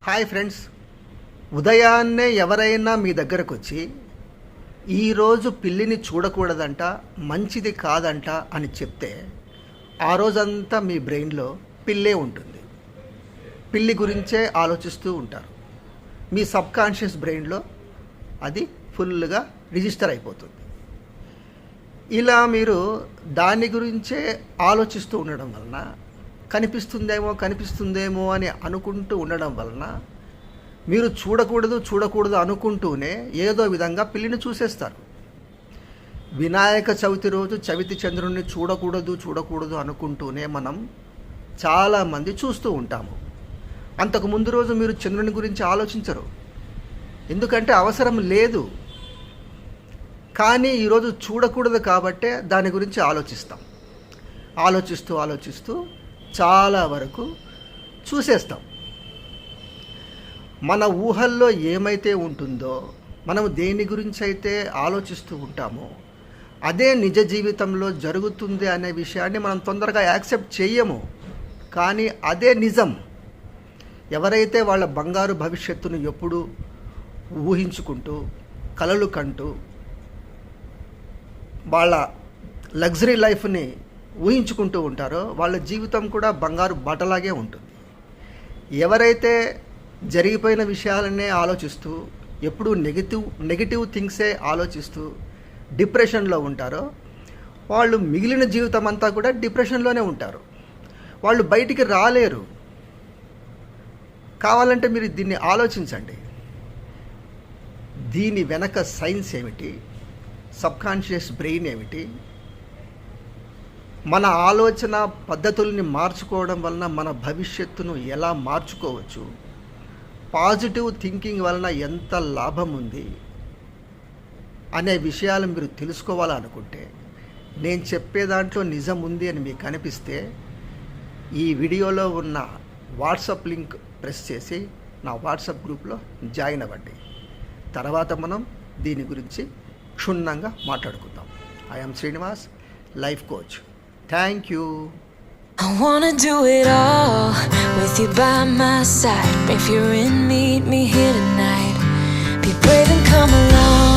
Hi friends, ఉదయాన్నే ఎవరైనా మీ దగ్గరకు వచ్చి ఈరోజు పిల్లిని చూడకూడదంట, మంచిది కాదంట అని చెప్తే ఆ రోజంతా మీ బ్రెయిన్లో పిల్లే ఉంటుంది. పిల్లి గురించే ఆలోచిస్తూ ఉంటారు. మీ సబ్కాన్షియస్ బ్రెయిన్లో అది ఫుల్గా రిజిస్టర్ అయిపోతుంది. ఇలా మీరు దాని గురించే ఆలోచిస్తూ ఉండడం వలన కనిపిస్తుందేమో అని అనుకుంటూ ఉండడం వలన మీరు చూడకూడదు అనుకుంటూనే ఏదో విధంగా పిల్లిని చూసేస్తారు. వినాయక చవితి రోజు చవితి చంద్రుడిని చూడకూడదు అనుకుంటూనే మనం చాలామంది చూస్తూ ఉంటాము. అంతకు ముందు రోజు మీరు చంద్రుని గురించి ఆలోచించరు, ఎందుకంటే అవసరం లేదు. కానీ ఈరోజు చూడకూడదు కాబట్టే దాని గురించి ఆలోచిస్తాం. ఆలోచిస్తూ చాలా వరకు చూసేస్తాం. మన ఊహల్లో ఏమైతే ఉంటుందో, మనం దేని గురించి అయితే ఆలోచిస్తూ ఉంటామో అదే నిజ జీవితంలో జరుగుతుంది అనే విషయాన్ని మనం తొందరగా యాక్సెప్ట్ చేయము. కానీ అదే నిజం. ఎవరైతే వాళ్ళ బంగారు భవిష్యత్తును ఎప్పుడూ ఊహించుకుంటూ కలలు కంటూ వాళ్ళ లగ్జరీ లైఫ్ని ఊహించుకుంటూ ఉంటారో వాళ్ళ జీవితం కూడా బంగారు బాటలాగే ఉంటుంది. ఎవరైతే జరిగిపోయిన విషయాలనే ఆలోచిస్తూ ఎప్పుడూ నెగిటివ్ థింగ్సే ఆలోచిస్తూ డిప్రెషన్లో ఉంటారో వాళ్ళు మిగిలిన జీవితం అంతా కూడా డిప్రెషన్లోనే ఉంటారు. వాళ్ళు బయటికి రాలేరు. కావాలంటే మీరు దీన్ని ఆలోచించండి. దీని వెనక సైన్స్ ఏమిటి, సబ్కాన్షియస్ బ్రెయిన్ ఏమిటి, మన ఆలోచన పద్ధతుల్ని మార్చుకోవడం వలన మన భవిష్యత్తును ఎలా మార్చుకోవచ్చు, పాజిటివ్ థింకింగ్ వలన ఎంత లాభం ఉంది అనే విషయాలు మీరు తెలుసుకోవాలనుకుంటే, నేను చెప్పే దాంట్లో నిజం ఉంది అని మీకు అనిపిస్తే ఈ వీడియోలో ఉన్న వాట్సాప్ లింక్ ప్రెస్ చేసి నా వాట్సాప్ గ్రూప్లో జాయిన్ అవ్వండి. తర్వాత మనం దీని గురించి క్షుణ్ణంగా మాట్లాడుకుందాం. I'm Srinivas, life coach. Thank you. I wanna do it all with you by my side. If you're in, meet me here tonight. Be brave and come along.